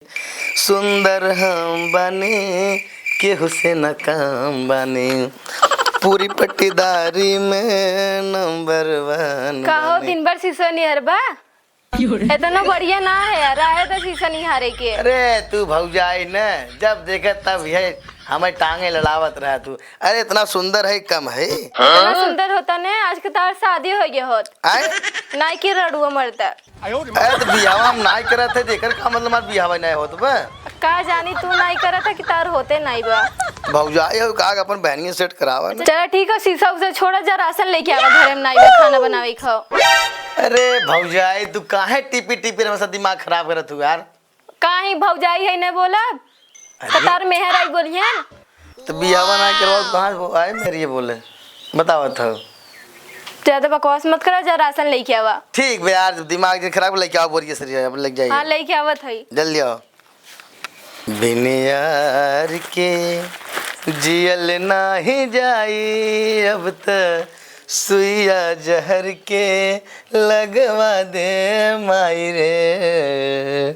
सुंदर हम बने केहू से न काम बने पूरी पट्टीदारी में नंबर 1 कहो दिन भर शीशो निहर बा इतना बढ़िया ना है यार आए तो शीशा निहारे के। अरे तू भौजाई न जब देखे तब है हमें टांगे लड़ावत रहा तू। अरे इतना सुंदर है कम है इतना सुंदर होता ने आज के तार शादी हो गया होत नाई की रड़ुआ मरता। अरे तो बिहावा हम नाई करत थे जेकर का मतलब हमार बिहावा नहीं होत बा का जानी तू नाई करत था कि तार होते नहीं बा भौजाई हो का अपन बहनिया सेट करावा ना। चलो ठीक है शीशा उसे छोड़ा जा राशन लेके आवा घर में नाई बा खाना बनावे खाओ। अरे भौजाई तू काहे टिपी टिपी हमारा दिमाग खराब करत हु यार। काहे भौजाई है न बोला तार मेहर आई बोलिए तो बिहावा ना करवा कहां आए मेरी ये बोले बताओ था। ज्यादा बकवास मत करो जा राशन लेके आवा। ठीक बे यार दिमाग खराब लेके आओ बोरिए सर अब लग जाइए। हां लेके आवा थई जल्दी आओ। बिन यार के जियल नाही जाई अब त सुइया जहर के लगवा दे माई रे।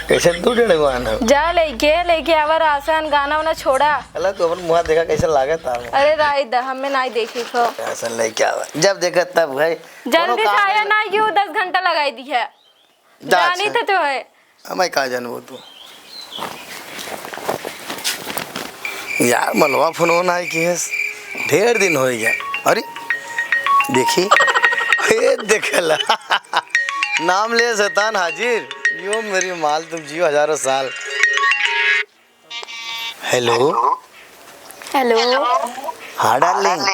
कैसे तू डड़गवान हो जा लेके आवा राशन गाना वाना छोड़ा। अल्लाह तो अपन मुंह देखा कैसा लागत है। अरे राय दा हमें नहीं देखी खो राशन लेके आवा जब देखा तब भाई जल्दी खाया ना क्यों 10 घंटा लगाई दी है जानी थे तो है हमें कहा जानबो तू यार मलवा फोन होना है कि ढेर दिन हो गया। अरे देखी ये देखला नाम ले शैतान हाजिर यो मेरी माल तुम जियो हजारों साल। हेलो हेलो हाँ डार्लिंग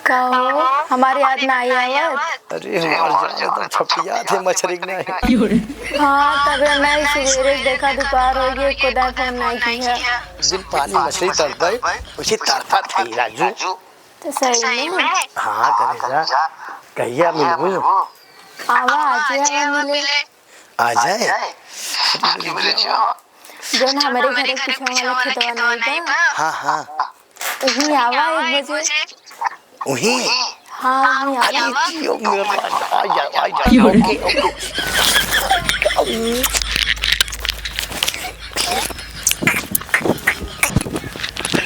कहो हमारी याद ना आई आवत। अरे हमारे तो छपिया थे मछरी नहीं। हाँ तब नहीं सवेरे देखा दोपहर हो गई को दा फोन नहीं किया दिन पानी मछली तड़पे उसी तड़पा थी राजू तो सही में हाँ करेगा कहिया मिलबू आवा आज मिले आ जाए जोन हमारे घर के पीछे वाला खेतवा नहीं था हाँ हाँ वही आवा 1 बजे वही हाँ वही अरे आवा जियो मेरा आ जा ओके ओके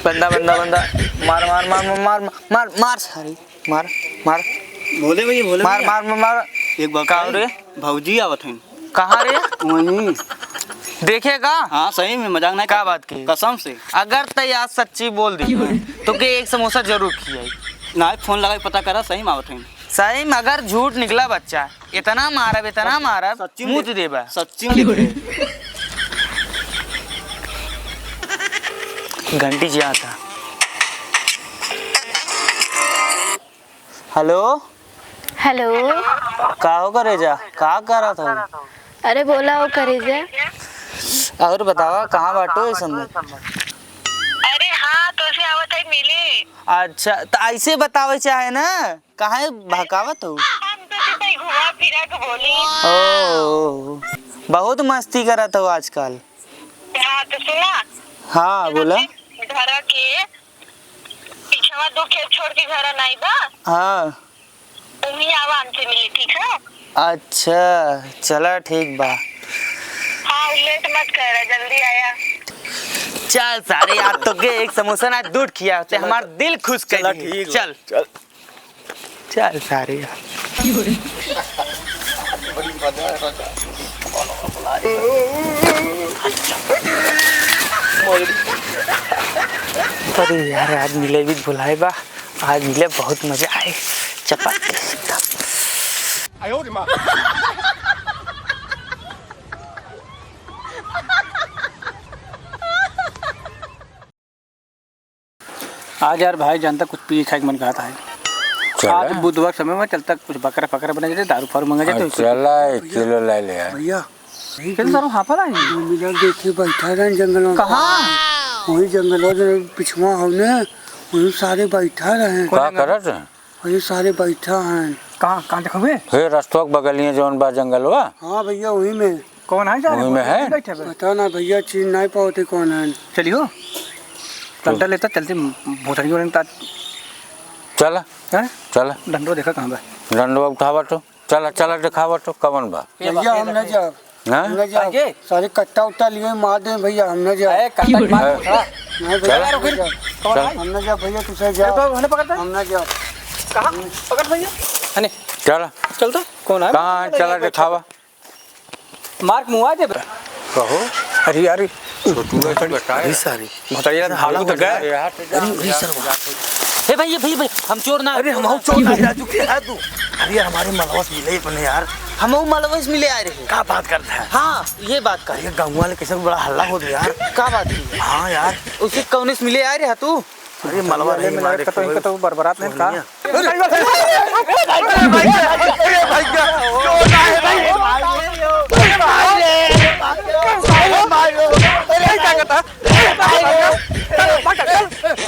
बंदा मार मार मार मार मार मार सारी मार मार बोले भैया बोले मार मार मार एक बार कहाँ रे भौजी आवत हैं कहाँ रे वहीं देखेगा हाँ सही में मजाक नहीं क्या बात की कसम से अगर तय आज सच्ची बोल दी तो के एक समोसा जरूर खिलाई ना फोन लगा के पता करा सही में आवत हैं सही में अगर झूठ निकला बच्चा इतना मारा मुँह देबा सच्ची में घंटी जी आता। हेलो हेलो का हो करे जा का कर रहा था। अरे बोला वो करे जा और बतावा कहाँ बाटो है संदर। अरे हाँ तो से आवत है मिले। अच्छा तो ऐसे बतावे चाहे ना कहाँ भकावत हो। हम तो सिर्फ घुमा फिरा के बोली। ओ बहुत मस्ती करत हो आजकल। हाँ तो सुना हाँ बोला घर के पीछे 2 खेत छोड़ के घर नहीं बा हाँ वहीं आवा हमसे मिले ठीक है। अच्छा चला ठीक बा। हाँ लेट मत कर जल्दी आया। चल सारे यार तो के एक समोसा ना दूध खिया होते हमार दिल खुश कर दी। चल चल चल सारे यार अरे यार आज मिले भी बुलाए बा आज मिले बहुत मजा आए चपाती आज यार भाई जानता कुछ पी खाए मन कहा था आज बुधवार समय में चलता कुछ बकरा फकरा बना जाते दारू फारू मंगा जाते चला 1 किलो ले ले भैया चल सारा हाफा ला मिला देखे बैठा रहे जंगलों कहाँ वही जंगलों पिछवा हमने वही सारे बैठा रहे का करत वही सारे बैठा हैं कहाँ देखोगे हे रस्तों के बगलिए जौन बा जंगलवा। हाँ भैया वही में कौन है वही में है पता ना भैया चीन नहीं पाते कौन है चलियो डंडा लेता चलते भूतरी वाले चला हैं चला डंडो देखा कहाँ बा डंडवा उठावा तो चला चला दिखावा तो कवन बा भैया हम न जाओ हाँ हमने जा आगे? सारे कट्टा उट्टा लिए मार दे भैया हमने जा अरे कट्टा मार खड़ा नहीं भैया चल यार, फिर। हमने जा। चल। हमने जा भैया तुझे जा हमने पकड़ता हमने जा कहाँ पकड़ भैया अने चल चलता कौन है कहाँ चला दिखावा मार्क मुआ दे कहो अरे यार अरे सारी बताइए हाल तो गए अरे सर हे भैया भैया भैया हम चोर ना अरे हम चोर आ राजू के है तू अरे यार हमारे मलवस मिले अपने यार हम मलवस मिले आए रहे क्या बात करता है हाँ ये बात कर अरे गाँव वाले कैसे बड़ा हल्ला हो गया यार का बात की हाँ यार उसे कौन से मिले आए रहे तू अरे मलवा नहीं मारे तो बरबरात नहीं कहा भाई